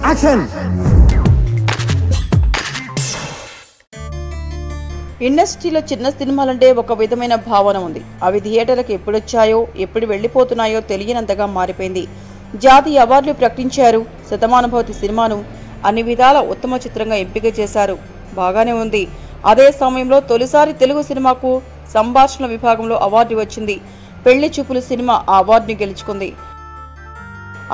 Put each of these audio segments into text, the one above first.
Action. ఇండస్ట్రీలో చిన్న సినిమాలంటే ఒక విధమైన భావన ఉంది. అవి థియేటర్లకు ఎప్పుడొచ్చాయో ఎప్పుడు వెళ్లిపోతున్నాయో తెలియనంతగా మారిపోయింది. జాతీయ అవార్డులు ప్రకటించారు. శతమానుభవతి సినిమాను అన్ని విధాల ఉత్తమ చిత్రంగా ఎంపిక చేశారు. బాగానే ఉంది. అదే సమయంలో తొలిసారి తెలుగు సినిమాకు సంభాషణ విభాగంలో అవార్డు వచ్చింది. పెళ్లి చూపులు సినిమా ఆ అవార్డుని గెలుచుకుంది.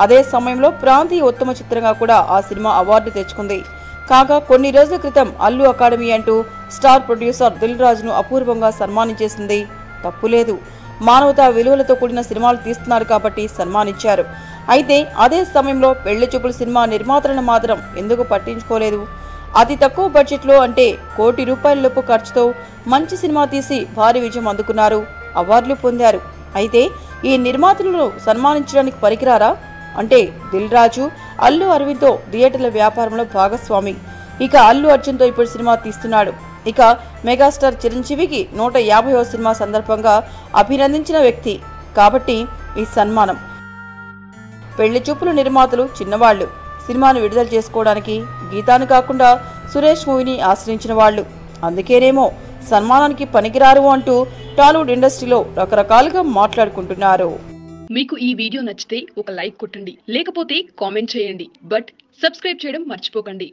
అదే సమయంలో ప్రాంతీయ ఉత్తమ చిత్రంగా కూడా ఆ సినిమా అవార్డు తెచ్చుకుంది. కాగా కొన్ని రోజుల క్రితం అల్లు అకాడమీ అంటూ స్టార్ ప్రొడ్యూసర్ దిల్ రాజును అపూర్వంగా సన్మానించేసింది. తప్పులేదు, మానవతా విలువలతో కూడిన సినిమాలు తీస్తున్నారు కాబట్టి సన్మానించారు. అయితే అదే సమయంలో పెళ్లి చూపుల సినిమా నిర్మాతలను మాత్రం ఎందుకు పట్టించుకోలేదు? అతి తక్కువ బడ్జెట్లో అంటే ₹1,00,00,000 లోపు ఖర్చుతో మంచి సినిమా తీసి భారీ విజయం అందుకున్నారు, అవార్డులు పొందారు. అయితే ఈ నిర్మాతలను సన్మానించడానికి పనికిరారా అంటే దిల్ రాజు అల్లు అరవింద్తో థియేటర్ల వ్యాపారంలో భాగస్వామి. ఇక అల్లు అర్జున్తో ఇప్పుడు సినిమా తీస్తున్నాడు. ఇక మెగాస్టార్ చిరంజీవికి 150వ సినిమా సందర్భంగా అభినందించిన వ్యక్తి కాబట్టి ఈ సన్మానం. పెళ్లి చూపులు నిర్మాతలు చిన్నవాళ్లు, సినిమాను విడుదల చేసుకోవడానికి గీతాను కాకుండా సురేష్ మూవీని ఆశ్రయించిన వాళ్ళు. అందుకేనేమో సన్మానానికి పనికిరారు అంటూ టాలీవుడ్ ఇండస్ట్రీలో రకరకాలుగా మాట్లాడుకుంటున్నారు. మీకు ఈ వీడియో నచ్చితే ఒక లైక్ కొట్టండి, లేకపోతే కామెంట్ చేయండి. బట్ సబ్స్క్రైబ్ చేయడం మర్చిపోకండి.